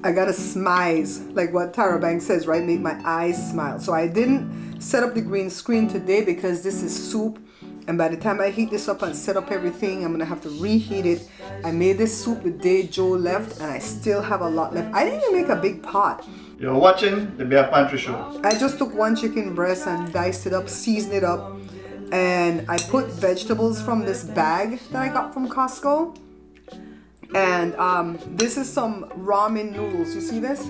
I gotta smize, like what Tara Banks says, right? Make my eyes smile. So I didn't set up the green screen today because this is soup. And by the time I heat this up and set up everything, I'm gonna have to reheat it. I made this soup the day Joe left and I still have a lot left. I didn't even make a big pot. You're watching the Bare Pantry Show. I just took one chicken breast and diced it up, seasoned it up. And I put vegetables from this bag that I got from Costco. And this is some ramen noodles. You see this?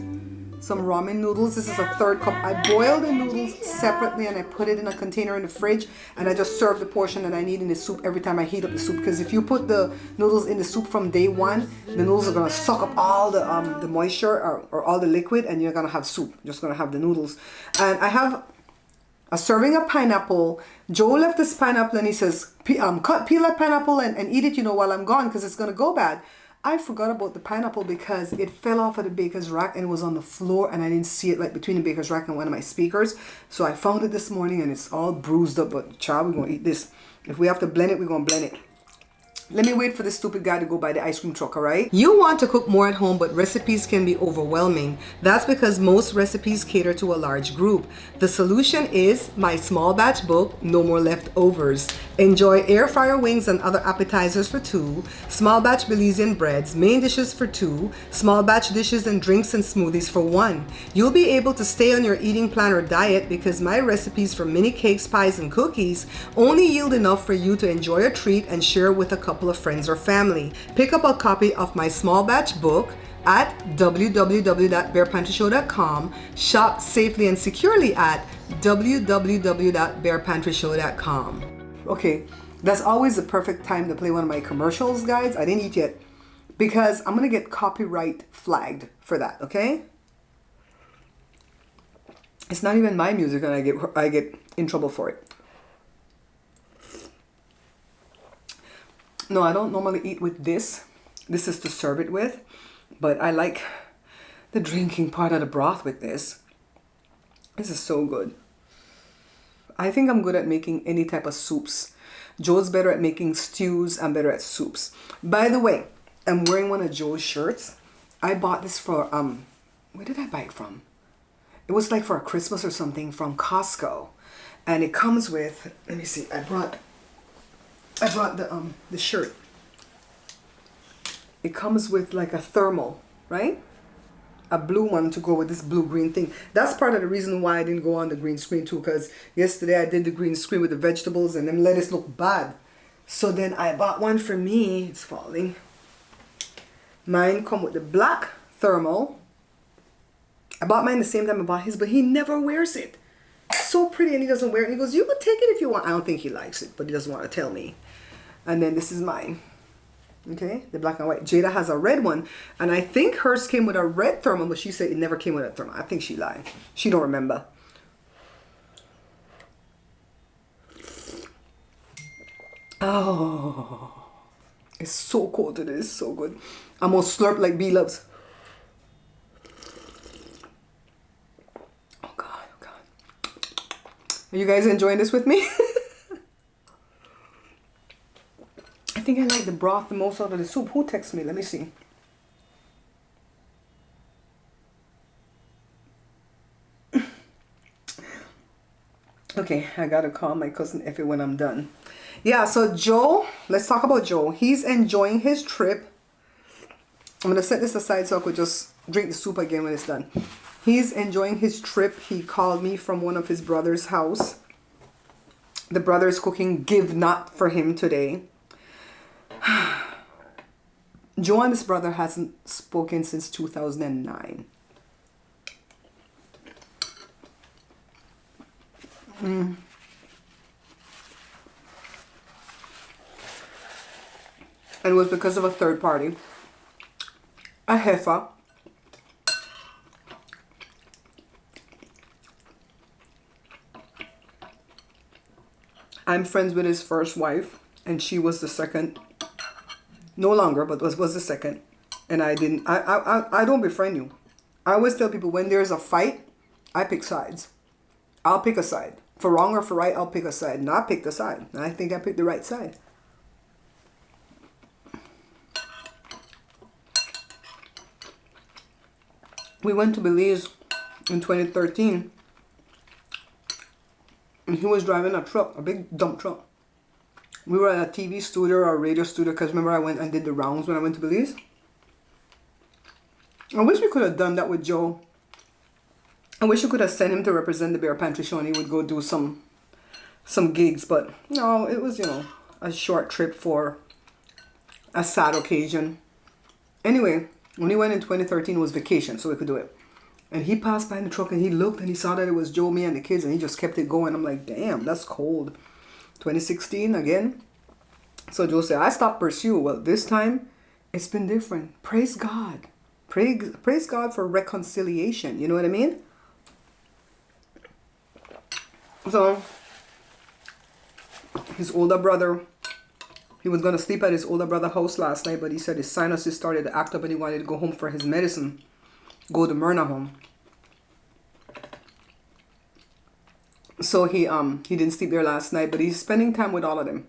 Some ramen noodles. This is a third cup. I boiled the noodles separately and I put it in a container in the fridge. And I just serve the portion that I need in the soup every time I heat up the soup. Because if you put the noodles in the soup from day one, the noodles are going to suck up all the moisture or all the liquid. And you're going to have soup. You're just going to have the noodles. And I have a serving of pineapple. Joe left this pineapple and he says, peel that pineapple and eat it, while I'm gone because it's going to go bad. I forgot about the pineapple because it fell off of the baker's rack and it was on the floor and I didn't see it like between the baker's rack and one of my speakers. So I found it this morning and it's all bruised up, but child, we're going to eat this. If we have to blend it, we're going to blend it. Let me wait for this stupid guy to go by the ice cream truck, all right? You want to cook more at home, but recipes can be overwhelming. That's because most recipes cater to a large group. The solution is my small batch book, No More Leftovers. Enjoy air fryer wings and other appetizers for 2, small batch Belizean breads, main dishes for 2, small batch dishes and drinks and smoothies for 1. You'll be able to stay on your eating plan or diet because my recipes for mini cakes, pies, and cookies only yield enough for you to enjoy a treat and share with a couple of friends or family. Pick up a copy of my small batch book at www.barepantryshow.com. Shop safely and securely at www.barepantryshow.com. Okay, that's always the perfect time to play one of my commercials, guys. I didn't eat yet because I'm gonna get copyright flagged for that. Okay, it's not even my music and I get in trouble for it. No, I don't normally eat with this. This is to serve it with, but I like the drinking part of the broth with this. This is so good. I think I'm good at making any type of soups. Joe's better at making stews. I'm better at soups. By the way, I'm wearing one of Joe's shirts. I bought this for, where did I buy it from? It was like for a Christmas or something from Costco. And it comes with, let me see, I brought the shirt. It comes with like a thermal, right? A blue one to go with this blue-green thing. That's part of the reason why I didn't go on the green screen too, because yesterday I did the green screen with the vegetables and them lettuce look bad. So then I bought one for me. It's falling. Mine come with the black thermal. I bought mine the same time I bought his, but he never wears it. It's so pretty and he doesn't wear it. And he goes, you could take it if you want. I don't think he likes it, but he doesn't want to tell me. And then this is mine. Okay, the black and white. Jada has a red one, and I think hers came with a red thermal, but she said it never came with a thermal. I think she lied. She don't remember. Oh, it's so cold today. It's so good. I'm gonna slurp like B loves. Oh God, oh God. Are you guys enjoying this with me? I think I like the broth the most out of the soup. Who texted me? Let me see. Okay, I gotta call my cousin Effie when I'm done. Yeah, so Joe, let's talk about Joe. He's enjoying his trip. I'm gonna set this aside so I could just drink the soup again when it's done. He's enjoying his trip. He called me from one of his brother's house. The brother is cooking give not for him today. Joe and his brother hasn't spoken since 2009. And it was because of a third party. A heifer. I'm friends with his first wife, and she was the second. No longer, but was the second. And I don't befriend you. I always tell people when there's a fight, I pick sides. I'll pick a side. For wrong or for right, I'll pick a side. And I picked a side. And I think I picked the right side. We went to Belize in 2013. And he was driving a truck, a big dump truck. We were at a TV studio or a radio studio because remember I went and did the rounds when I went to Belize. I wish we could have done that with Joe. I wish we could have sent him to represent the Bear Pantry Show and he would go do some gigs. But no, it was, you know, a short trip for a sad occasion. Anyway, when he went in 2013, it was vacation, so we could do it. And he passed by in the truck and he looked and he saw that it was Joe, me, and the kids, and he just kept it going. I'm like, damn, that's cold. 2016 again. So Joe said, I stopped pursue. Well, this time it's been different. Praise God. Praise God for reconciliation. You know what I mean? So his older brother, he was going to sleep at his older brother's house last night, but he said his sinuses started to act up and he wanted to go home for his medicine. Go to Myrna home. So he didn't sleep there last night, but he's spending time with all of them.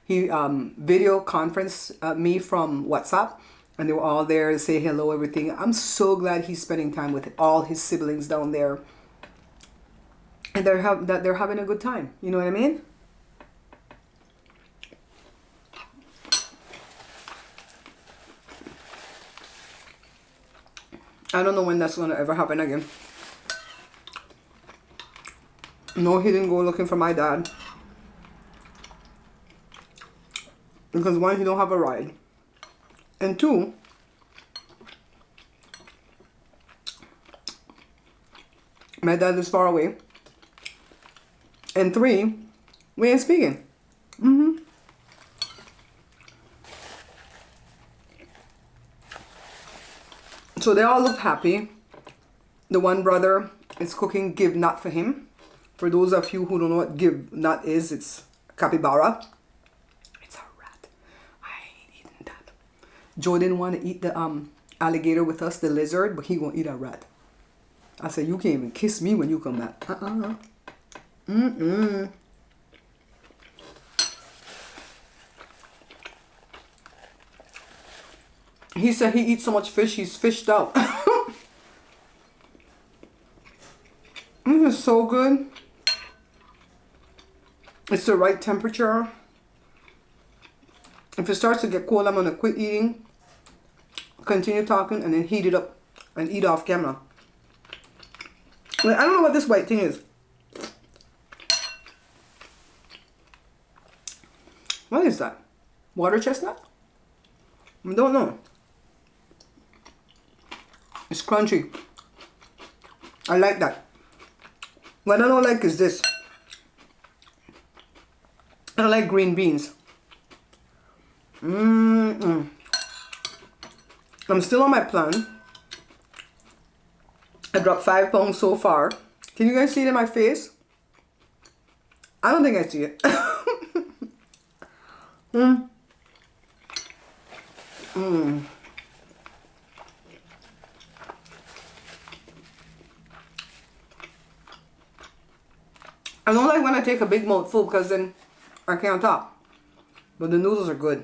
He video conference me from WhatsApp, and they were all there to say hello, everything. I'm so glad he's spending time with all his siblings down there, and they're having a good time. You know what I mean? I don't know when that's gonna ever happen again. No, he didn't go looking for my dad. Because one, he don't have a ride. And two, my dad is far away. And three, we ain't speaking. So they all look happy. The one brother is cooking give nut for him. For those of you who don't know what give nut is, it's capybara. It's a rat. I ain't eating that. Joe didn't want to eat the alligator with us, the lizard, but he gonna eat a rat. I said, you can't even kiss me when you come back. He said he eats so much fish, he's fished out. This is so good. It's the right temperature. If it starts to get cold, I'm gonna quit eating, continue talking, and then heat it up and eat off camera. Like, I don't know what this white thing is. What is that? Water chestnut? I don't know. It's crunchy. I like that. What I don't like is this. I don't like green beans. I'm still on my plan. I dropped 5 pounds so far. Can you guys see it in my face? I don't think I see it. I don't like when I take a big mouthful because then I can't talk. But the noodles are good.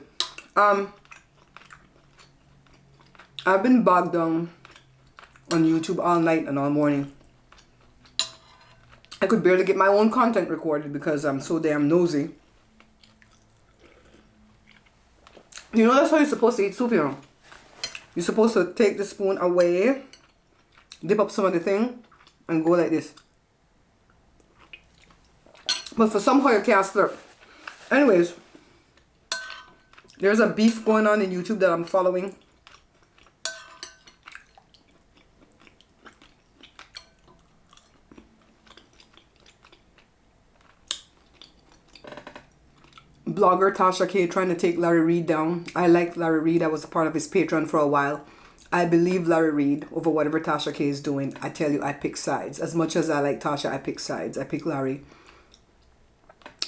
I've been bogged down on YouTube all night and all morning. I could barely get my own content recorded because I'm so damn nosy. You know, that's how you're supposed to eat soup, you know. You're supposed to take the spoon away, dip up some of the thing, and go like this. But for somehow you can't slurp. Anyways, there's a beef going on in YouTube that I'm following. Blogger Tasha K trying to take Larry Reid down. I like Larry Reid. I was a part of his Patreon for a while. I believe Larry Reid over whatever Tasha K is doing. I tell you, I pick sides. As much as I like Tasha, I pick sides. I pick Larry.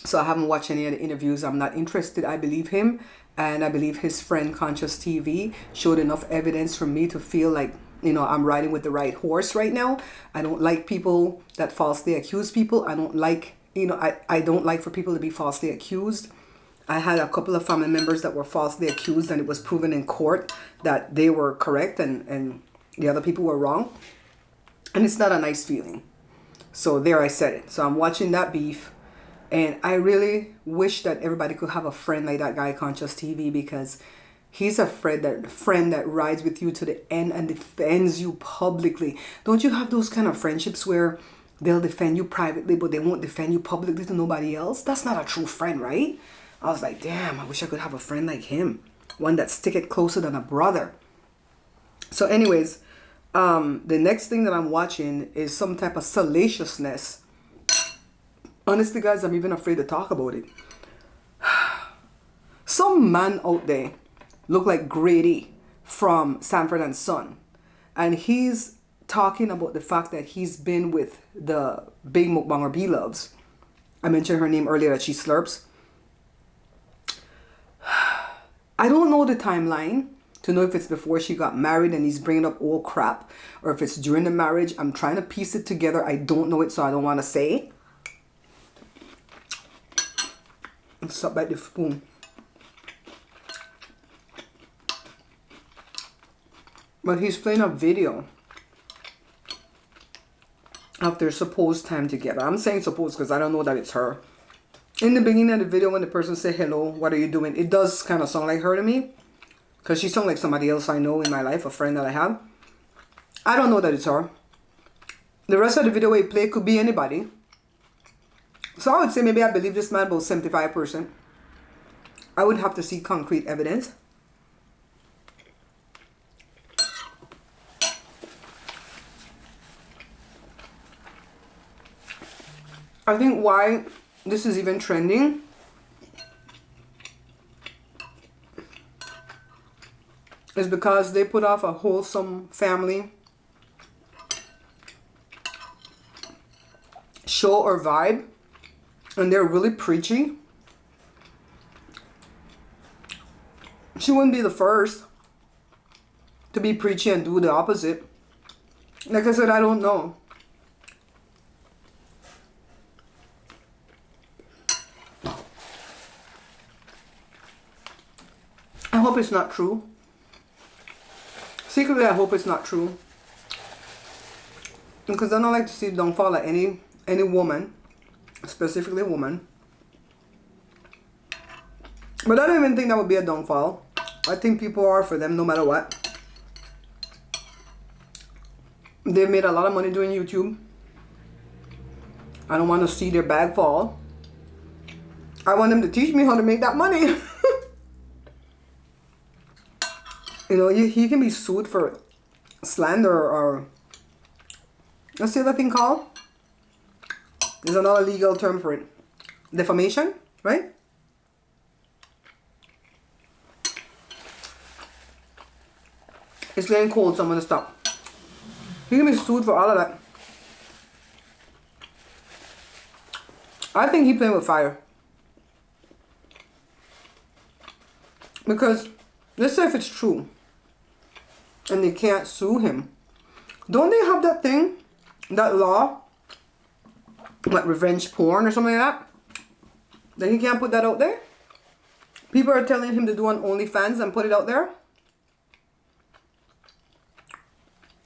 So I haven't watched any of the interviews. I'm not interested. I believe him. And I believe his friend Conscious TV showed enough evidence for me to feel like, you know, I'm riding with the right horse right now. I don't like people that falsely accuse people. I don't like, you know, I don't like for people to be falsely accused. I had a couple of family members that were falsely accused and it was proven in court that they were correct and the other people were wrong. And it's not a nice feeling. So there, I said it. So I'm watching that beef. And I really wish that everybody could have a friend like that guy, Conscious TV, because he's a friend that rides with you to the end and defends you publicly. Don't you have those kind of friendships where they'll defend you privately, but they won't defend you publicly to nobody else? That's not a true friend, right? I was like, damn, I wish I could have a friend like him. One that stick it closer than a brother. So anyways, the next thing that I'm watching is some type of salaciousness. Honestly, guys, I'm even afraid to talk about it. Some man out there look like Grady from Sanford and Son. And he's talking about the fact that he's been with the big mukbanger B-Loves. I mentioned her name earlier, that she slurps. I don't know the timeline to know if it's before she got married and he's bringing up old crap, or if it's during the marriage. I'm trying to piece it together. I don't know it, so I don't want to say. Stop by the spoon. But he's playing a video of their supposed time together. I'm saying supposed because I don't know that it's her. In the beginning of the video, when the person said, hello, what are you doing? It does kind of sound like her to me. Because she sounds like somebody else I know in my life, a friend that I have. I don't know that it's her. The rest of the video he played could be anybody. So I would say maybe I believe this man about 75%. I would have to see concrete evidence. I think why this is even trending is because they put off a wholesome family show or vibe, and they're really preachy. She wouldn't be the first to be preachy and do the opposite. Like I said, I don't know. I hope it's not true. Secretly, I hope it's not true. Because I don't like to see downfall at any woman, specifically a woman. But I don't even think that would be a downfall. I think people are for them no matter what. They've made a lot of money doing YouTube. I don't want to see their bag fall. I want them to teach me how to make that money. You know, he can be sued for slander or... What's the other thing called? There's another legal term for it. Defamation, right? It's getting cold, so I'm going to stop. He can be sued for all of that. I think he's playing with fire. Because, let's say if it's true, and they can't sue him. Don't they have that thing, that law, like revenge porn or something like that? Then he can't put that out there? People are telling him to do on OnlyFans and put it out there?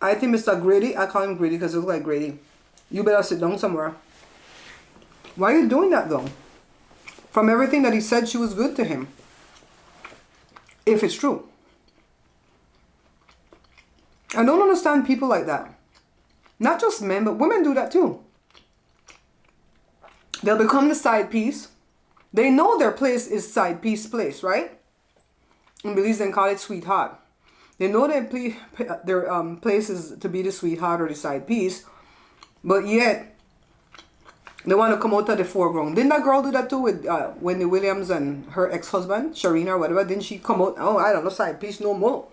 I think Mr. Grady, I call him Grady because he looks like Grady. You better sit down somewhere. Why are you doing that though? From everything that he said, she was good to him. If it's true. I don't understand people like that. Not just men, but women do that too. They'll become the side piece. They know their place is side piece place, right? In Belize, they call it sweetheart. They know their place is to be the sweetheart or the side piece, but yet they want to come out of the foreground. Didn't that girl do that too with Wendy Williams and her ex-husband, Sharina or whatever? Didn't she come out, oh, I don't know, side piece no more.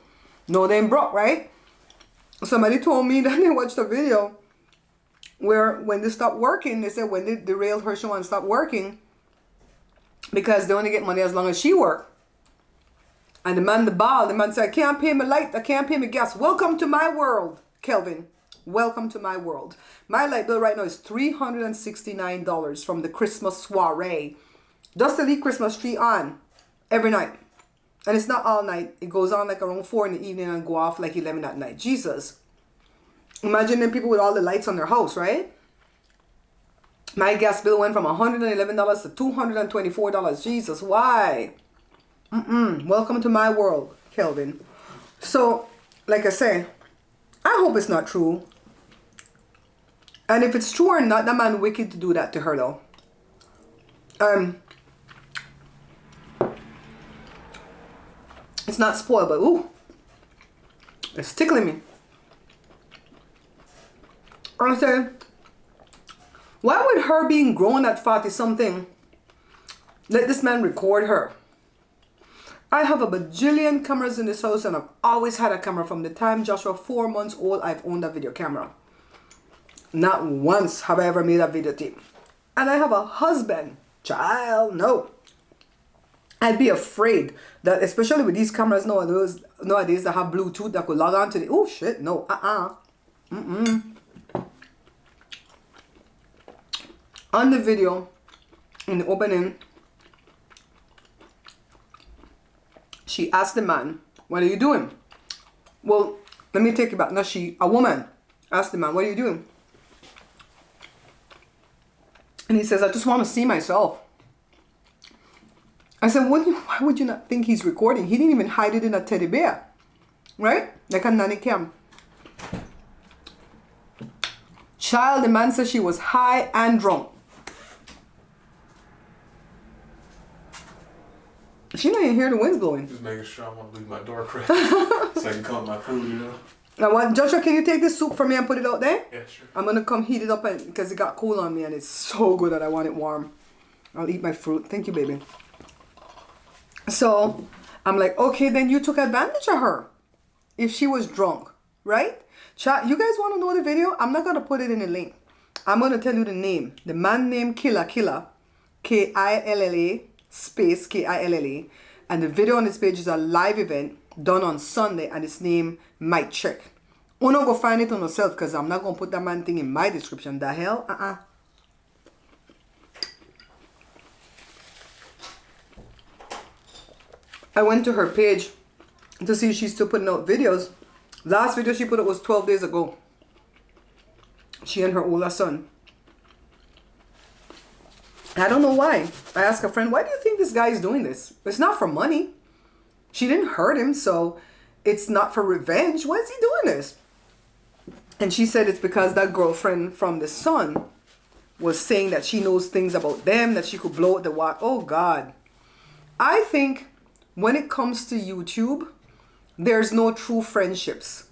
No, they ain't broke, right? Somebody told me that they watched a video where when they stopped working, they said when they derailed her show and stopped working because they only get money as long as she worked. And the man said, I can't pay my light, I can't pay my gas. Welcome to my world, Kelvin. Welcome to my world. My light bill right now is $369 from the Christmas soiree. Just to leave Christmas tree on every night. And it's not all night. It goes on like around 4 in the evening and go off like 11 at night. Jesus. Imagine them people with all the lights on their house, right? My gas bill went from $111 to $224. Jesus, why? Welcome to my world, Kelvin. So, like I say, I hope it's not true. And if it's true or not, that man wicked to do that to her though. It's not spoiled, but ooh, it's tickling me. I say, why would her being grown at 40 something let this man record her? I have a bajillion cameras in this house, and I've always had a camera. From the time Joshua 4 months old, I've owned a video camera. Not once have I ever made a videotape. And I have a husband. Child, no. I'd be afraid that, especially with these cameras nowadays that have Bluetooth that could log on to the... Oh, shit, no. On the video, in the opening, she asked the man, what are you doing? Well, let me take it back. Not she, a woman asked the man, what are you doing? And he says, I just want to see myself. I said, why would you not think he's recording? He didn't even hide it in a teddy bear. Right? Like a nanny cam. Child, the man said she was high and drunk. She not even hear the wind's blowing. Just making sure I want to leave my door cracked so I can cut my food, you know? Now, Joshua, can you take this soup for me and put it out there? Yeah, sure. I'm going to come heat it up because it got cool on me and it's so good that I want it warm. I'll eat my fruit. Thank you, baby. So, I'm like, okay, then you took advantage of her if she was drunk, right? Chat, you guys want to know the video? I'm not going to put it in the link. I'm going to tell you the name. The man named Killa, Killa, space Killa. And the video on this page is a live event done on Sunday, and it's named Mic Check. Uno go find it on yourself because I'm not going to put that man thing in my description. The hell? I went to her page to see if she's still putting out videos. Last video she put up was 12 days ago. She and her older son. I don't know why. I asked a friend, why do you think this guy is doing this? It's not for money. She didn't hurt him, so it's not for revenge. Why is he doing this? And she said it's because that girlfriend from the son was saying that she knows things about them, that she could blow out the water. Oh, God. I think when it comes to YouTube, there's no true friendships.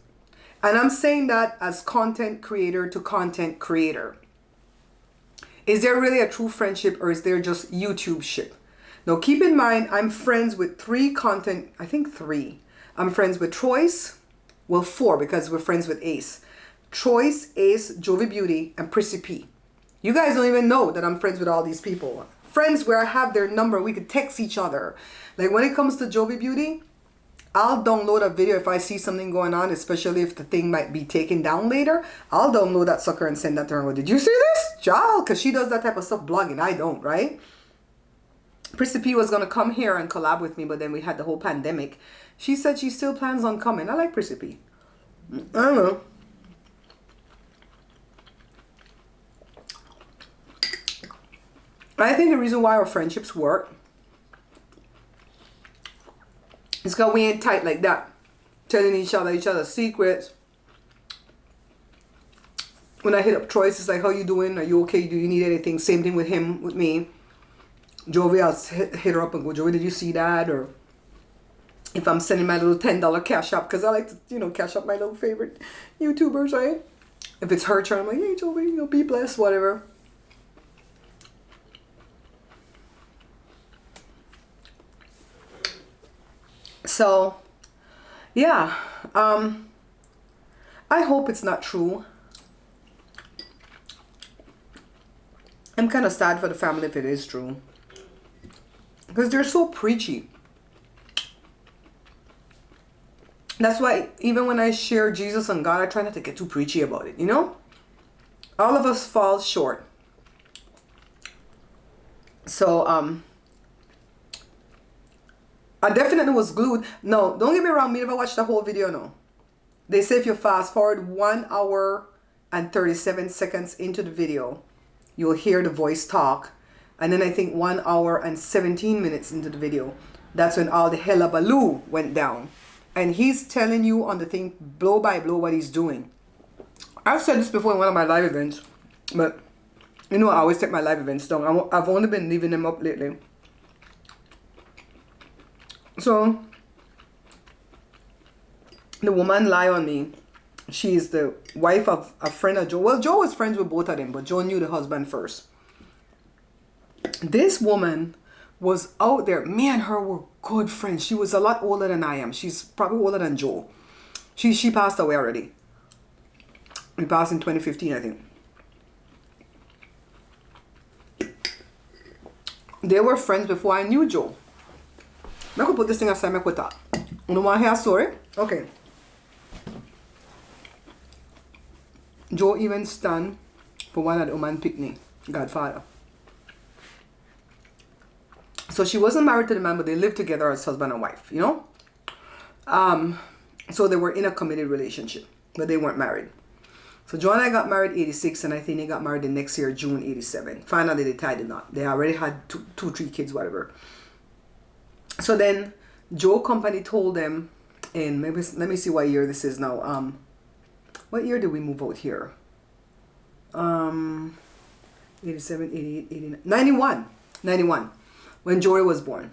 And I'm saying that as content creator to content creator. Is there really a true friendship, or is there just YouTube ship? Now, keep in mind, I'm friends with three. I'm friends with Troyce. Well, 4 because we're friends with Ace. Troyce, Ace, Jovi Beauty, and Prissy P. You guys don't even know that I'm friends with all these people. Friends where I have their number. We could text each other. Like when it comes to Jovi Beauty, I'll download a video if I see something going on, especially if the thing might be taken down later. I'll download that sucker and send that to her and go, did you see this? Child, because she does that type of stuff blogging. I don't, right? Prissy P was going to come here and collab with me, but then we had the whole pandemic. She said she still plans on coming. I like Prissy P. I don't know. I think the reason why our friendships work is because we ain't tight like that. Telling each other secrets. When I hit up Troyce, it's like, how you doing? Are you okay? Do you need anything? Same thing with him, with me. Jovi, I'll hit her up and go, Jovi, did you see that? Or if I'm sending my little $10 CashApp, because I like to, cash up my little favorite YouTubers, right? If it's her turn, I'm like, hey, Jovi, be blessed, whatever. So, yeah, I hope it's not true. I'm kind of sad for the family if it is true. Because they're so preachy. That's why even when I share Jesus and God, I try not to get too preachy about it, All of us fall short. So, I definitely was glued. No, don't get me wrong. Me never watched the whole video, no. They say if you fast forward 1 hour and 37 seconds into the video, you'll hear the voice talk. And then I think 1 hour and 17 minutes into the video, that's when all the hullabaloo went down. And he's telling you on the thing, blow by blow, what he's doing. I've said this before in one of my live events, but you know I always take my live events down. I've only been leaving them up lately. So, the woman lie on me. She is the wife of a friend of Joe. Well, Joe was friends with both of them, but Joe knew the husband first. This woman was out there. Me and her were good friends. She was a lot older than I am. She's probably older than Joe. She passed away already. We passed in 2015, I think. They were friends before I knew Joe. I could put this thing aside, I could talk. You don't want to hear a story? Okay. Joe even stand for one of the woman picnic, Godfather. So she wasn't married to the man, but they lived together as husband and wife, you know? So they were in a committed relationship, but they weren't married. So Joe and I got married 86, and I think they got married the next year, June 87. Finally, they tied the knot. They already had two, 3 kids, whatever. So then Joe company told them, and maybe let me see what year this is now. What year did we move out here? 87, 88, 89, 91, when Jory was born.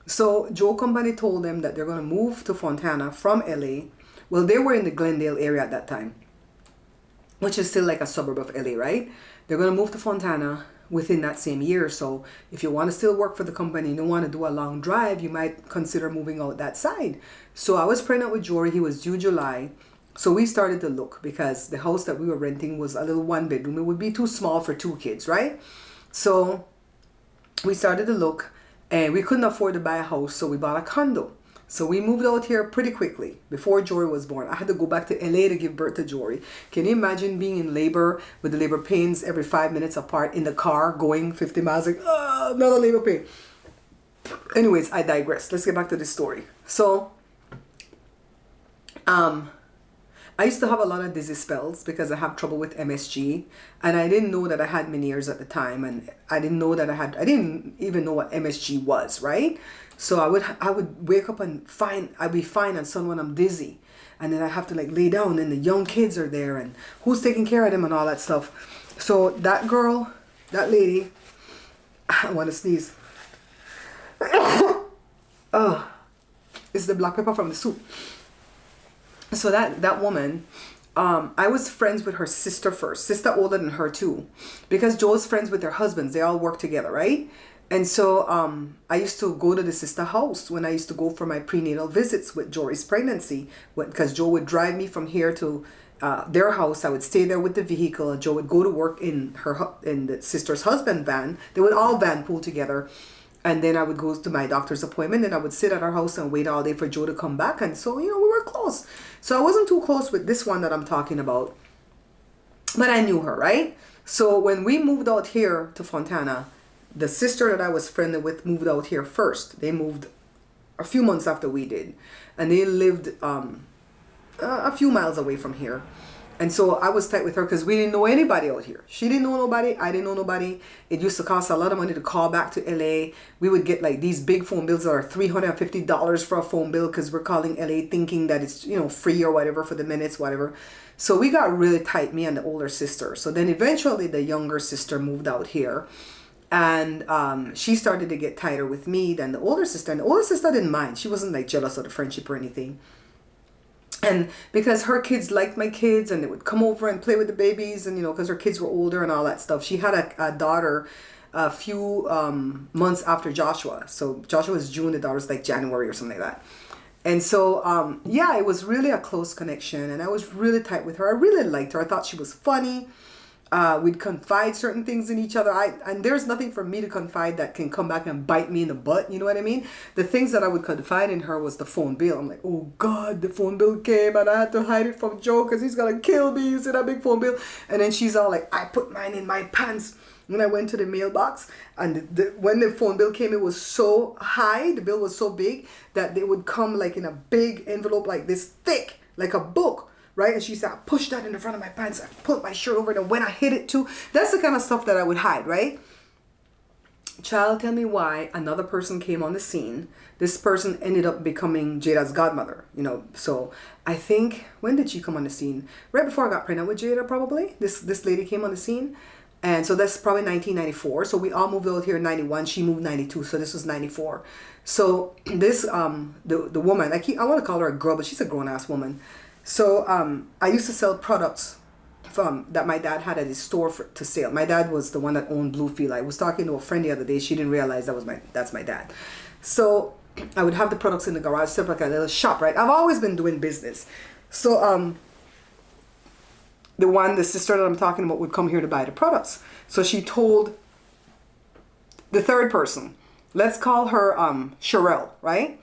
So Joe company told them that they're going to move to Fontana from LA. Well, they were in the Glendale area at that time, which is still like a suburb of LA, right? They're going to move to Fontana within that same year. So if you want to still work for the company, you don't want to do a long drive, you might consider moving out that side. So I was pregnant with Jory. He was due July. So we started to look because the house that we were renting was a little 1 bedroom. It would be too small for 2 kids, right? So we started to look, and we couldn't afford to buy a house. So we bought a condo. So we moved out here pretty quickly before Jory was born. I had to go back to LA to give birth to Jory. Can you imagine being in labor with the labor pains every 5 minutes apart in the car going 50 miles, like, another labor pain. Anyways, I digress. Let's get back to this story. So, I used to have a lot of dizzy spells because I have trouble with MSG, and I didn't know that I had Meniere's at the time, and I didn't even know what MSG was, right? So I would wake up and I'd be fine, and suddenly when I'm dizzy, and then I have to like lay down, and the young kids are there, and who's taking care of them and all that stuff. So that lady, I want to sneeze. Oh, it's the black pepper from the soup. So that woman, I was friends with her sister first, sister older than her too, because Joe's friends with their husbands, they all work together, right? And so I used to go to the sister house when I used to go for my prenatal visits with Jory's pregnancy, because Joe would drive me from here to their house. I would stay there with the vehicle, and Joe would go to work in the sister's husband van. They would all van pool together. And then I would go to my doctor's appointment, and I would sit at our house and wait all day for Joe to come back. And so, we were close. So I wasn't too close with this one that I'm talking about, but I knew her, right? So when we moved out here to Fontana, the sister that I was friendly with moved out here first. They moved a few months after we did, and they lived a few miles away from here. And so I was tight with her because we didn't know anybody out here. She didn't know nobody. I didn't know nobody. It used to cost a lot of money to call back to LA. We would get like these big phone bills that are $350 for a phone bill because we're calling LA thinking that it's, free or whatever for the minutes, whatever. So we got really tight, me and the older sister. So then eventually the younger sister moved out here. And she started to get tighter with me than the older sister. And the older sister didn't mind. She wasn't like jealous of the friendship or anything. And because her kids liked my kids, and they would come over and play with the babies, and because her kids were older and all that stuff. She had a daughter a few months after Joshua. So Joshua was June, the daughter's like January or something like that. And so it was really a close connection, and I was really tight with her. I really liked her. I thought she was funny. We'd confide certain things in each other. And there's nothing for me to confide that can come back and bite me in the butt. You know what I mean? The things that I would confide in her was the phone bill. I'm like, oh God, the phone bill came, and I had to hide it from Joe because he's gonna kill me. You see that big phone bill? And then she's all like, I put mine in my pants when I went to the mailbox. And when the phone bill came, it was so high, the bill was so big that they would come like in a big envelope like this thick. like a book, right? And she said, I pushed that in the front of my pants. I put my shirt over it. And when I hit it too, that's the kind of stuff that I would hide, right? Child, tell me why another person came on the scene. This person ended up becoming Jada's godmother, you know. So I think, when did she come on the scene? Right before I got pregnant with Jada, probably. This lady came on the scene. And so that's probably 1994. So we all moved out here in 91. She moved 92. So this was 94. So this, the woman, I want to call her a girl, but she's a grown-ass woman. So I used to sell products from that my dad had at his store to sale. My dad was the one that owned Bluefield. I was talking to a friend the other day. She didn't realize that's my dad. So I would have the products in the garage, set up like a little shop, right? I've always been doing business. So the sister that I'm talking about would come here to buy the products. So she told the third person, let's call her Sherelle, right?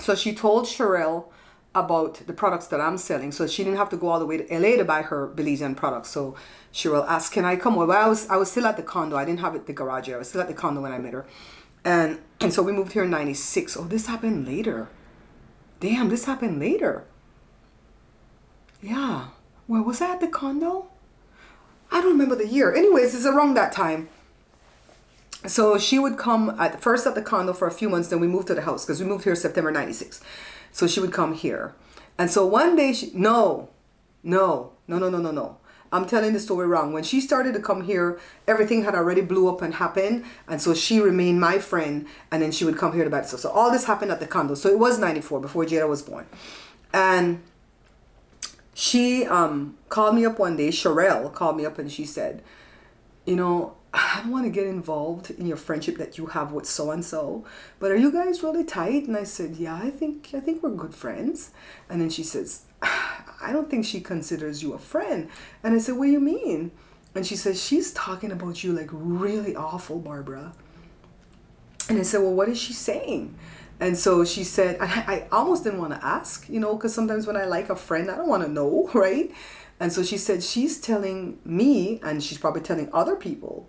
So she told Sherelle about the products that I'm selling, so she didn't have to go all the way to LA to buy her Belizean products. So Cheryl asked, can I come over? Well, I was still at the condo. I didn't have the garage yet. I was still at the condo when I met her. And so we moved here in 96. Oh, this happened later. Damn, this happened later. Yeah. Well, was I at the condo? I don't remember the year. Anyways, it's around that time. So she would come first at the condo for a few months, then we moved to the house because we moved here September 96. So she would come here. And so one day no. I'm telling the story wrong. When she started to come here, everything had already blew up and happened. And so she remained my friend. And then she would come here to buy stuff. So all this happened at the condo. So it was 94 before Jada was born. And she called me up one day. Sherelle called me up and she said, you know, I don't want to get involved in your friendship that you have with so-and-so, but are you guys really tight? And I said, yeah, I think we're good friends. And then she says, I don't think she considers you a friend. And I said, what do you mean? And she says, she's talking about you like really awful, Barbara. And I said, well, what is she saying? And so she said, I almost didn't want to ask, you know, because sometimes when I like a friend, I don't want to know, right? And so she said, she's telling me, and she's probably telling other people,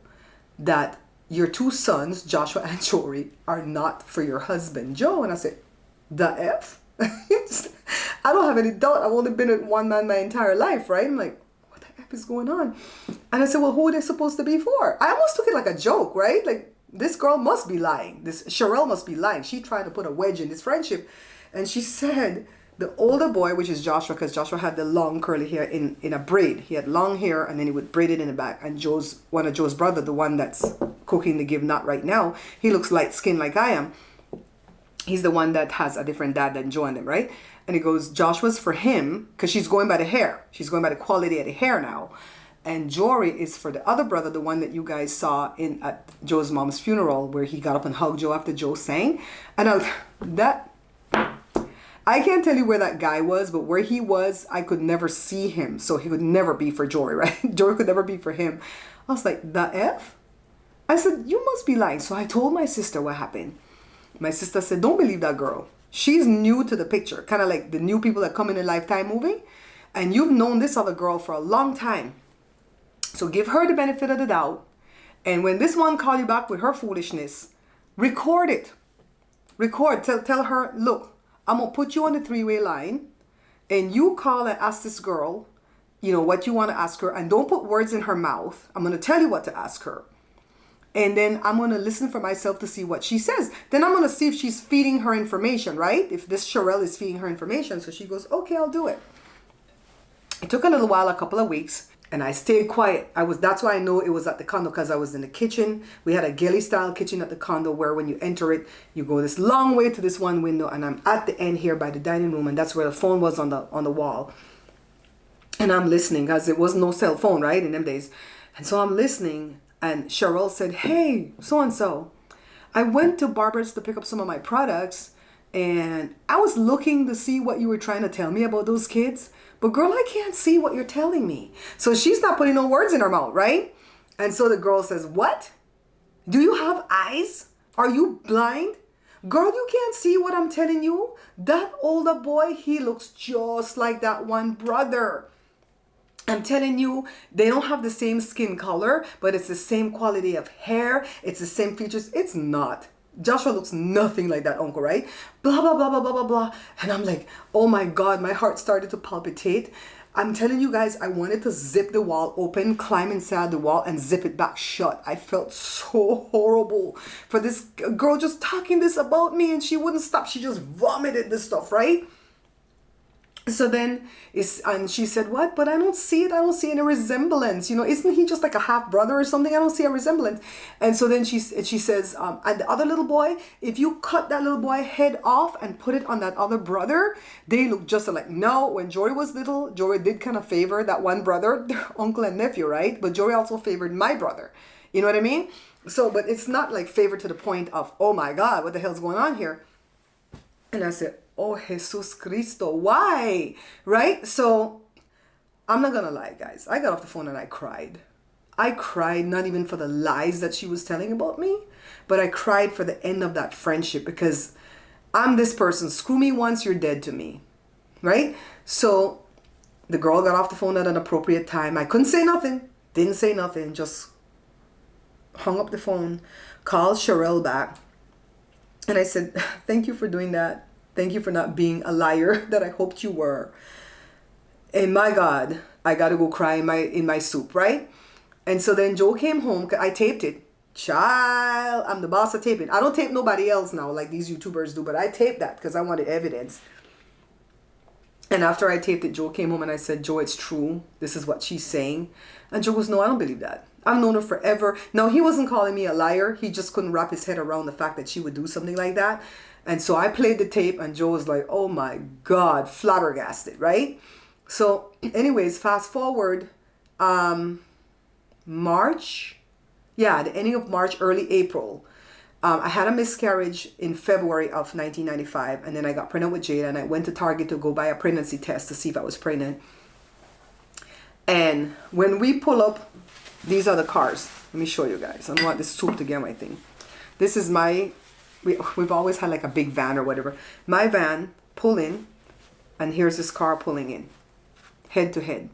that your two sons, Joshua and Jory, are not for your husband, Joe. And I said, the F? I don't have any doubt. I've only been with one man my entire life, right? I'm like, what the F is going on? And I said, well, who are they supposed to be for? I almost took it like a joke, right? Like, this girl must be lying. This Sherelle must be lying. She tried to put a wedge in this friendship. And she said, the older boy, which is Joshua, because Joshua had the long curly hair in a braid. He had long hair and then he would braid it in the back. And one of Joe's brother, the one that's cooking the give not right now, he looks light skinned like I am. He's the one that has a different dad than Joe and them, right? And he goes, Joshua's for him, because she's going by the hair. She's going by the quality of the hair now. And Jory is for the other brother, the one that you guys saw at Joe's mom's funeral, where he got up and hugged Joe after Joe sang. And I can't tell you where that guy was, but where he was, I could never see him. So he could never be for Jory, right? Jory could never be for him. I was like, the F? I said, you must be lying. So I told my sister what happened. My sister said, don't believe that girl. She's new to the picture. Kind of like the new people that come in a Lifetime movie. And you've known this other girl for a long time. So give her the benefit of the doubt. And when this one call you back with her foolishness, record it. Record. Tell her, look, I'm going to put you on the three-way line. And you call and ask this girl, you know, what you want to ask her. And don't put words in her mouth. I'm going to tell you what to ask her. And then I'm going to listen for myself to see what she says. Then I'm going to see if she's feeding her information, right? If this Sherelle is feeding her information. So she goes, okay, I'll do it. It took a little while, a couple of weeks. And I stayed quiet. That's why I know it was at the condo, because I was in the kitchen. We had a galley style kitchen at the condo where when you enter it, you go this long way to this one window. And I'm at the end here by the dining room. And that's where the phone was on the wall. And I'm listening, because there was no cell phone, right, in them days. And so I'm listening. And Cheryl said, hey, so-and-so, I went to Barbara's to pick up some of my products. And I was looking to see what you were trying to tell me about those kids. But girl, I can't see what you're telling me. So she's not putting no words in her mouth, right? And so the girl says, what? Do you have eyes? Are you blind? Girl, you can't see what I'm telling you. That older boy, he looks just like that one brother. I'm telling you, they don't have the same skin color, but it's the same quality of hair. It's the same features. It's not. Joshua looks nothing like that uncle, right? Blah, blah, blah, blah, blah, blah, blah. And I'm like, oh my God, my heart started to palpitate. I'm telling you guys, I wanted to zip the wall open, climb inside the wall and zip it back shut. I felt so horrible for this girl just talking this about me, and she wouldn't stop. She just vomited this stuff, right? So then, and she said, what? But I don't see it. I don't see any resemblance. You know, isn't he just like a half brother or something? I don't see a resemblance. And so then she says, and the other little boy, if you cut that little boy head off and put it on that other brother, they look just alike. No, when Jory was little, Jory did kind of favor that one brother, their uncle and nephew, right? But Jory also favored my brother. You know what I mean? So, but it's not like favor to the point of, oh my God, what the hell's going on here? And I said, oh, Jesus Cristo, why? Right? So I'm not going to lie, guys. I got off the phone and I cried. I cried not even for the lies that she was telling about me, but I cried for the end of that friendship, because I'm this person. Screw me once, you're dead to me. Right? So the girl got off the phone at an appropriate time. I couldn't say nothing. Didn't say nothing. Just hung up the phone, called Sherelle back. And I said, thank you for doing that. Thank you for not being a liar that I hoped you were. And my God, I got to go cry in my soup, right? And so then Joe came home. I taped it. Child, I'm the boss of taping. I don't tape nobody else now like these YouTubers do, but I taped that because I wanted evidence. And after I taped it, Joe came home and I said, Joe, it's true. This is what she's saying. And Joe goes, no, I don't believe that. I've known her forever. No, he wasn't calling me a liar. He just couldn't wrap his head around the fact that she would do something like that. And so I played the tape and Joe was like, oh my God, flabbergasted, right? So anyways, fast forward, March, the ending of March, early April. I had a miscarriage in February of 1995, and then I got pregnant with Jada, and I went to Target to go buy a pregnancy test to see if I was pregnant. And when we pull up, these are the cars. Let me show you guys. I don't want this soup to get my thing. This is we've always had like a big van or whatever. My van pull in, and here's this car pulling in, head to head.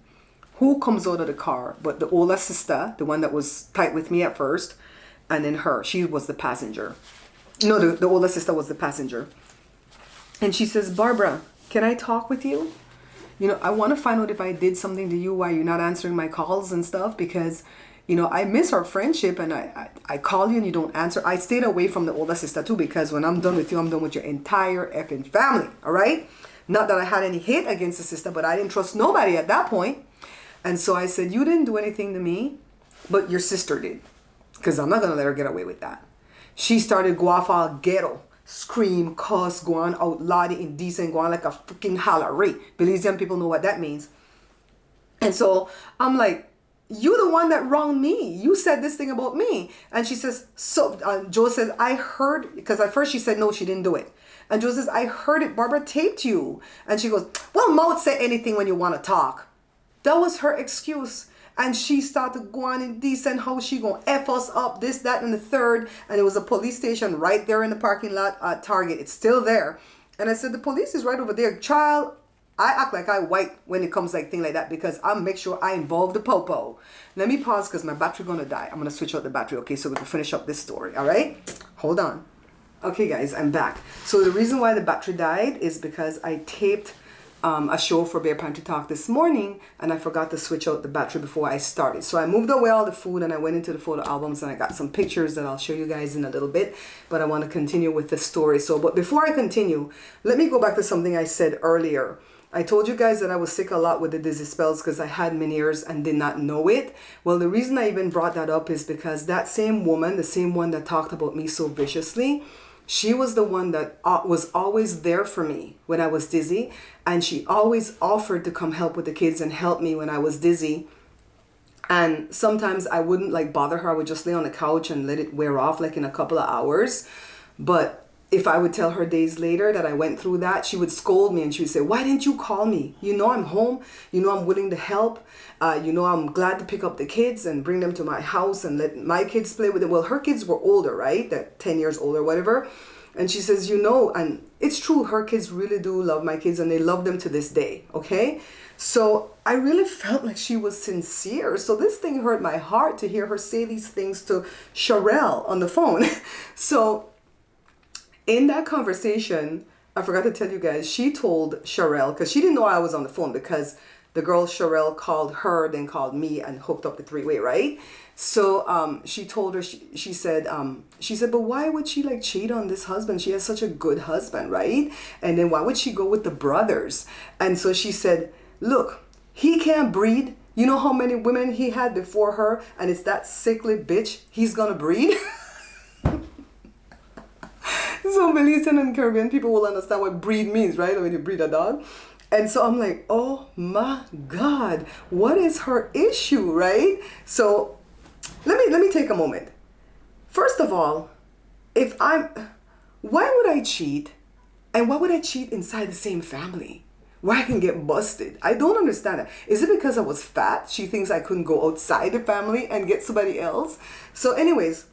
Who comes out of the car but the older sister, the one that was tight with me at first, and then her. She was the passenger. No, the older sister was the passenger. And she says, Barbara, can I talk with you? You know, I want to find out if I did something to you, why you're not answering my calls and stuff, because you know, I miss our friendship, and I call you and you don't answer. I stayed away from the older sister too, because when I'm done with you, I'm done with your entire effing family, all right? Not that I had any hate against the sister, but I didn't trust nobody at that point. And so I said, you didn't do anything to me, but your sister did, because I'm not going to let her get away with that. She started go off all ghetto, scream, cuss, go on out loud, indecent, go on like a freaking hollering. Belizean people know what that means. And so I'm like, you the one that wronged me. You said this thing about me. And she says, so Joe says, I heard, because at first she said, no, she didn't do it. And Joe says, I heard it. Barbara taped you. And she goes, well, mouth say anything when you want to talk. That was her excuse. And she started going indecent, how she gonna F us up, this, that, and the third. And it was a police station right there in the parking lot at Target. It's still there. And I said, the police is right over there. Child, I act like I white when it comes like thing like that, because I'll make sure I involve the popo. Let me pause because my battery gonna die. I'm gonna switch out the battery, okay, so we can finish up this story, all right? Hold on. Okay, guys, I'm back. So the reason why the battery died is because I taped a show for Bear Pantry Talk this morning, and I forgot to switch out the battery before I started. So I moved away all the food and I went into the photo albums, and I got some pictures that I'll show you guys in a little bit, but I want to continue with the story. So, but before I continue, let me go back to something I said earlier. I told you guys that I was sick a lot with the dizzy spells because I had Meniere's and did not know it. Well, the reason I even brought that up is because that same woman, the same one that talked about me so viciously, she was the one that was always there for me when I was dizzy. And she always offered to come help with the kids and help me when I was dizzy. And sometimes I wouldn't like bother her. I would just lay on the couch and let it wear off like in a couple of hours. But if I would tell her days later that I went through that, she would scold me and she would say, why didn't you call me? You know I'm home. You know I'm willing to help. You know I'm glad to pick up the kids and bring them to my house and let my kids play with them. Well, her kids were older, right? That 10 years older, whatever. And she says, you know, and it's true, her kids really do love my kids and they love them to this day, okay? So I really felt like she was sincere. So this thing hurt my heart to hear her say these things to Sherelle on the phone. So in that conversation, I forgot to tell you guys, she told Sherelle, because she didn't know I was on the phone, because the girl Sherelle called her, then called me and hooked up the three-way, right? So she told her, she said, but why would she like cheat on this husband? She has such a good husband, right? And then why would she go with the brothers? And so she said, look, he can't breed. You know how many women he had before her, and it's that sickly bitch he's gonna breed? So Belize and Caribbean people will understand what breed means, right? When you breed a dog. And so I'm like, oh my God, what is her issue, right? So let me take a moment. First of all, why would I cheat? And why would I cheat inside the same family where I can get busted? I don't understand that. Is it because I was fat? She thinks I couldn't go outside the family and get somebody else? So anyways,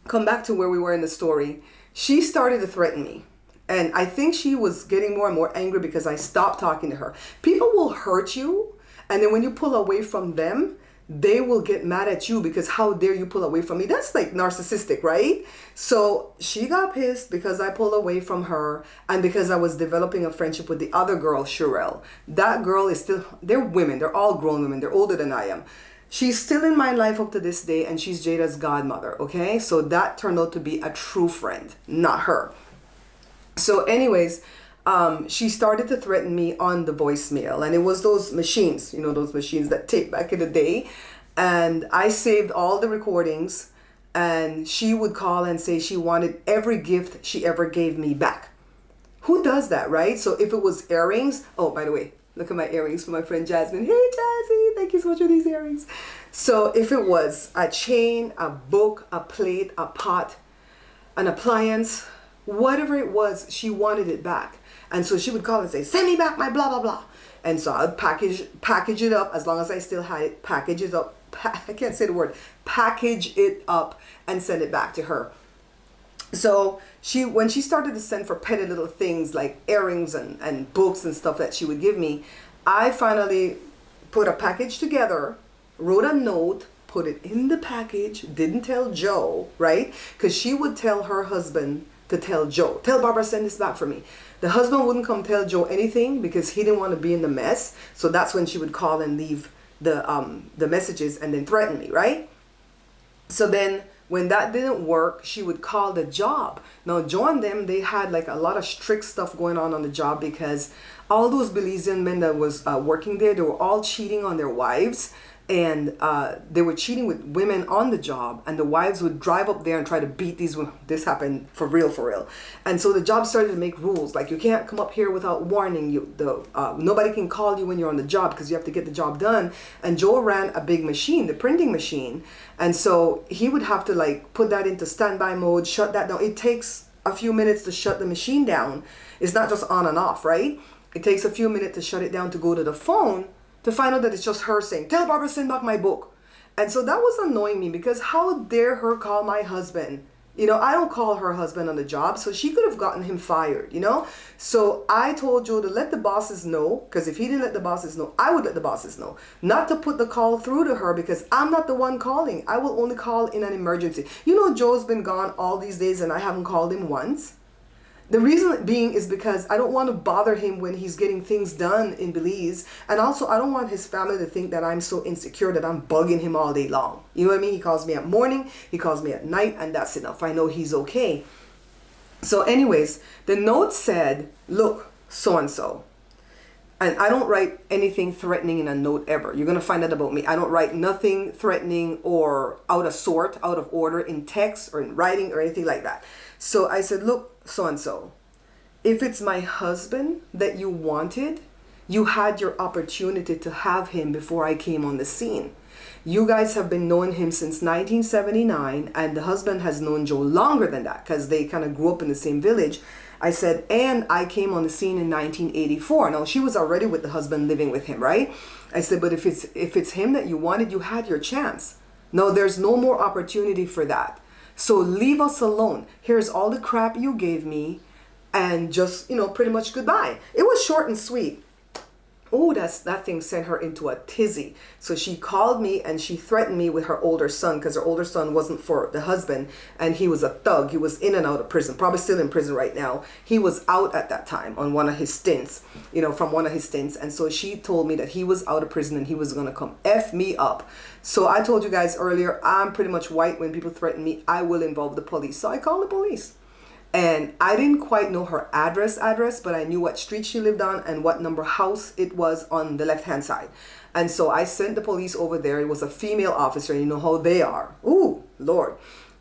come back to where we were in the story. She started to threaten me. And I think she was getting more and more angry because I stopped talking to her. People will hurt you, and then when you pull away from them, they will get mad at you because how dare you pull away from me? That's like narcissistic, right? So she got pissed because I pulled away from her and because I was developing a friendship with the other girl, Sherelle. That girl is still, they're women. They're all grown women. They're older than I am. She's still in my life up to this day, and she's Jada's godmother, okay? So that turned out to be a true friend, not her. So anyways, she started to threaten me on the voicemail, and it was those machines, you know, those machines that tape back in the day. And I saved all the recordings, and she would call and say she wanted every gift she ever gave me back. Who does that, right? So if it was earrings, oh, by the way, look at my earrings for my friend Jasmine. Hey, Jazzy, thank you so much for these earrings. So if it was a chain, a book, a plate, a pot, an appliance, whatever it was, she wanted it back. And so she would call and say, send me back my blah, blah, blah. And so I'd package it up as long as I still had it, package it up. I can't say the word, package it up and send it back to her. So when she started to send for petty little things like earrings and books and stuff that she would give me, I finally put a package together, wrote a note, put it in the package, didn't tell Joe, right? Because she would tell her husband to tell Joe, tell Barbara, send this back for me. The husband wouldn't come tell Joe anything because he didn't want to be in the mess. So that's when she would call and leave the messages and then threaten me, right? So then when that didn't work, she would call the job. Now, Joe and them, they had like a lot of strict stuff going on the job because all those Belizean men that was working there, they were all cheating on their wives. And they were cheating with women on the job, and the wives would drive up there and try to beat these women. This happened for real. And so the job started to make rules, like you can't come up here without warning. Nobody can call you when you're on the job because you have to get the job done. And Joe ran a big machine, the printing machine, and so he would have to like put that into standby mode, shut that down. It takes a few minutes to shut the machine down. It's not just on and off, right? It takes a few minutes to shut it down to go to the phone, to find out that it's just her saying, tell Barbara, send back my book. And so that was annoying me because how dare her call my husband? You know, I don't call her husband on the job, so she could have gotten him fired, you know? So I told Joe to let the bosses know, because if he didn't let the bosses know, I would let the bosses know. Not to put the call through to her because I'm not the one calling. I will only call in an emergency. You know, Joe's been gone all these days and I haven't called him once. The reason being is because I don't want to bother him when he's getting things done in Belize. And also, I don't want his family to think that I'm so insecure that I'm bugging him all day long. You know what I mean? He calls me at morning, he calls me at night, and that's enough. I know he's okay. So anyways, the note said, look, so-and-so. And I don't write anything threatening in a note ever. You're going to find that about me. I don't write nothing threatening or out of sort, out of order in text or in writing or anything like that. So I said, look, so-and-so, if it's my husband that you wanted, you had your opportunity to have him before I came on the scene. You guys have been knowing him since 1979, and the husband has known Joe longer than that because they kind of grew up in the same village. I said, and I came on the scene in 1984. Now, she was already with the husband living with him, right? I said, but if it's him that you wanted, you had your chance. No, there's no more opportunity for that. So leave us alone. Here's all the crap you gave me and just, you know, pretty much goodbye. It was short and sweet. oh, that thing sent her into a tizzy. So she called me and she threatened me with her older son, because her older son wasn't for the husband, and he was a thug. He was in and out of prison, probably still in prison right now. He was out at that time on one of his stints, from one of his stints. And so she told me that he was out of prison and he was going to come F me up. So I told you guys earlier, I'm pretty much white. When people threaten me, I will involve the police. So I called the police. And I didn't quite know her address, but I knew what street she lived on and what number house it was on the left-hand side. And so I sent the police over there. It was a female officer, and you know how they are. Ooh, Lord.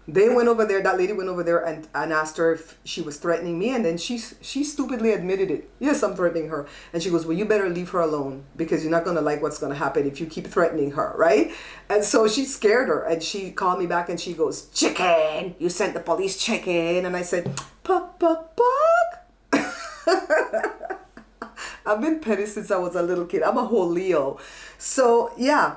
They went over there, that lady went over there and asked her if she was threatening me. And then she stupidly admitted it. Yes, I'm threatening her. And she goes, well, you better leave her alone, because you're not going to like what's going to happen if you keep threatening her, right? And so she scared her, and she called me back and she goes, chicken, you sent the police chicken. And I said, puck, puck, puck. I've been petty since I was a little kid. I'm a whole Leo. So yeah,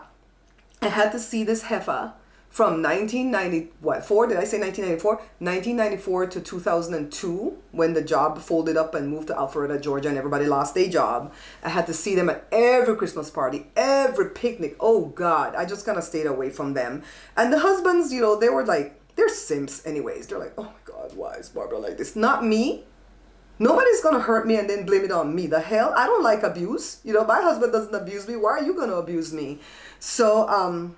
I had to see this heifer from 1994, did I say 1994? 1994 to 2002, when the job folded up and moved to Alpharetta, Georgia, and everybody lost their job. I had to see them at every Christmas party, every picnic. Oh God, I just kind of stayed away from them. And the husbands, they were like, they're simps anyways. They're like, oh my God, why is Barbara like this? Not me. Nobody's gonna hurt me and then blame it on me. The hell? I don't like abuse. My husband doesn't abuse me. Why are you gonna abuse me? So,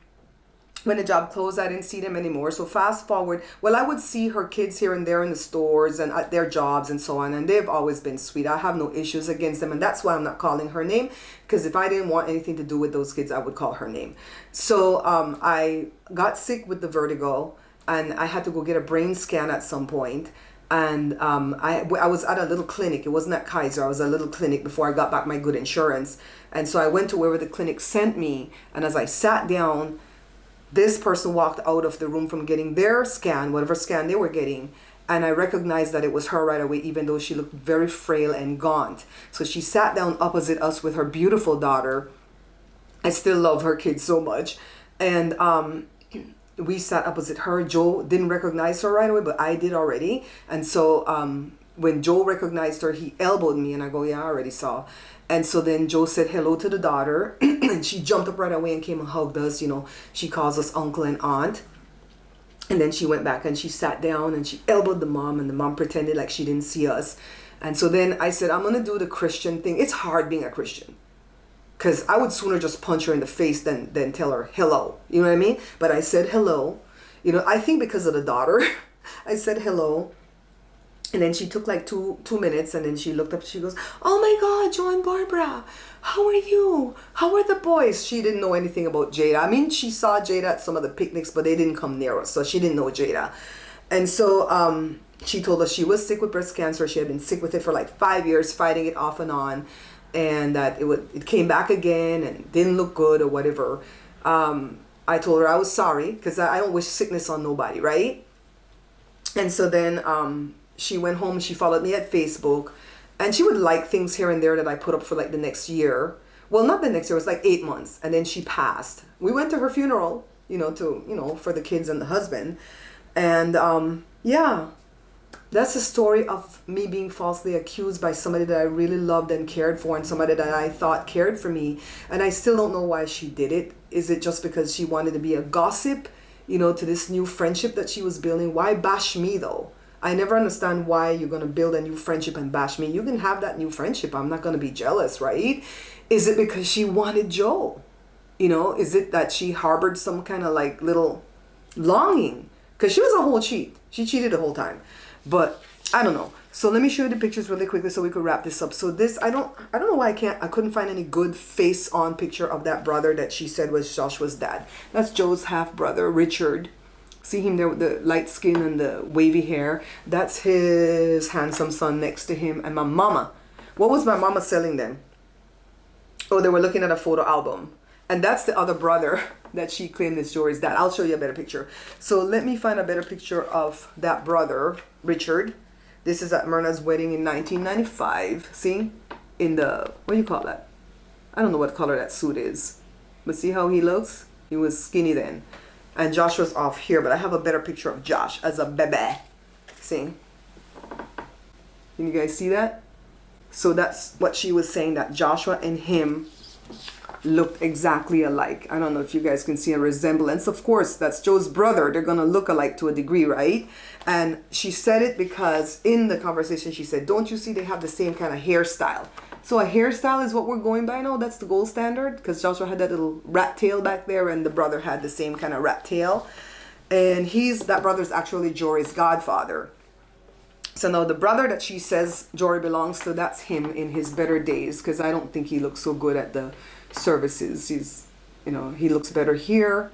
when the job closed, I didn't see them anymore. So fast forward, I would see her kids here and there in the stores and at their jobs and so on. And they've always been sweet. I have no issues against them. And that's why I'm not calling her name. Because if I didn't want anything to do with those kids, I would call her name. So I got sick with the vertigo. And I had to go get a brain scan at some point. And I was at a little clinic. It wasn't at Kaiser. I was at a little clinic before I got back my good insurance. And so I went to wherever the clinic sent me. And as I sat down, this person walked out of the room from getting their scan, whatever scan they were getting, and I recognized that it was her right away, even though she looked very frail and gaunt. So she sat down opposite us with her beautiful daughter. I still love her kids so much. And we sat opposite her. Joe didn't recognize her right away, but I did already. And so when Joe recognized her, he elbowed me, and I go, yeah, I already saw. And so then Joe said hello to the daughter, and she jumped up right away and came and hugged us. She calls us uncle and aunt. And then she went back and she sat down and she elbowed the mom, and the mom pretended like she didn't see us. And so then I said, I'm going to do the Christian thing. It's hard being a Christian, because I would sooner just punch her in the face than tell her hello. You know what I mean? But I said hello. I think because of the daughter, I said hello. And then she took like two minutes, and then she looked up. She goes, oh my God, Joe and Barbara, how are you? How are the boys? She didn't know anything about Jada. I mean, she saw Jada at some of the picnics, but they didn't come near us. So she didn't know Jada. And so she told us she was sick with breast cancer. She had been sick with it for like 5 years, fighting it off and on. And that it came back again and didn't look good or whatever. I told her I was sorry, because I don't wish sickness on nobody, right? And so then she went home. She followed me at Facebook, and she would like things here and there that I put up for like the next year. Well, not the next year. It was like 8 months, and then she passed. We went to her funeral, for the kids and the husband. And yeah, that's the story of me being falsely accused by somebody that I really loved and cared for, and somebody that I thought cared for me. And I still don't know why she did it. Is it just because she wanted to be a gossip, to this new friendship that she was building? Why bash me though? I never understand why you're going to build a new friendship and bash me. You can have that new friendship. I'm not going to be jealous, right? Is it because she wanted Joe? Is it that she harbored some kind of like little longing? Because she was a whole cheat. She cheated the whole time. But I don't know. So let me show you the pictures really quickly so we could wrap this up. So this, I don't know why I couldn't find any good face on picture of that brother that she said was Joshua's dad. That's Joe's half brother, Richard. See him there with the light skin and the wavy hair? That's his handsome son next to him. And my mama. What was my mama selling them? Oh, they were looking at a photo album. And that's the other brother that she claimed is Jory's dad. I'll show you a better picture. So let me find a better picture of that brother, Richard. This is at Myrna's wedding in 1995. See? In the, what do you call that? I don't know what color that suit is. But see how he looks? He was skinny then. And Joshua's off here, but I have a better picture of Josh as a bebe. See? Can you guys see that? So that's what she was saying, that Joshua and him looked exactly alike. I don't know if you guys can see a resemblance. Of course, that's Joe's brother. They're gonna look alike to a degree, right? And she said it because in the conversation she said, don't you see they have the same kind of hairstyle? So a hairstyle is what we're going by now. That's the gold standard, because Joshua had that little rat tail back there and the brother had the same kind of rat tail. And that brother's actually Jory's godfather. So now the brother that she says Jory belongs to, that's him in his better days, because I don't think he looks so good at the services. He's, he looks better here.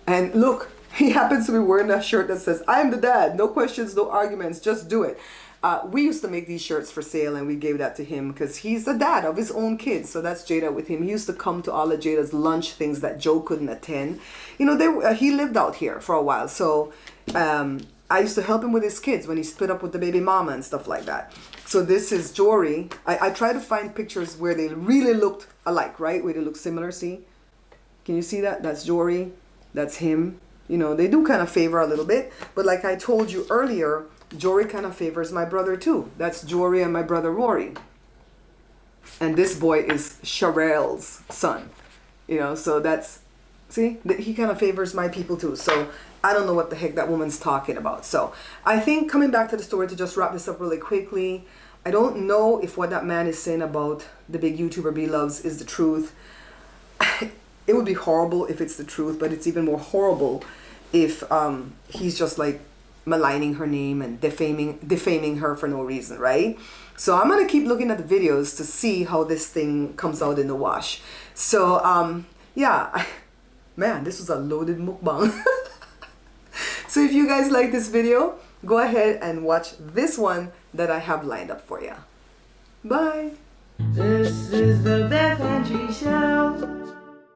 And look, he happens to be wearing that shirt that says, I am the dad, no questions, no arguments, just do it. We used to make these shirts for sale and we gave that to him because he's the dad of his own kids. So that's Jada with him. He used to come to all of Jada's lunch things that Joe couldn't attend. He lived out here for a while. So I used to help him with his kids when he split up with the baby mama and stuff like that. So this is Jory. I try to find pictures where they really looked alike, right? Where they look similar, see? Can you see that? That's Jory. That's him. They do kind of favor a little bit. But like I told you earlier, Jory kind of favors my brother too. That's Jory and my brother Rory. And this boy is Sherelle's son. So that's, see? He kind of favors my people too. So I don't know what the heck that woman's talking about. So I think coming back to the story, to just wrap this up really quickly, I don't know if what that man is saying about the big YouTuber B loves is the truth. It would be horrible if it's the truth, but it's even more horrible if he's just like maligning her name and defaming her for no reason, right? So I'm gonna keep looking at the videos to see how this thing comes out in the wash. So yeah, man, this was a loaded mukbang. So if you guys like this video, go ahead and watch this one that I have lined up for you. Bye. This is the Bare Pantry Show.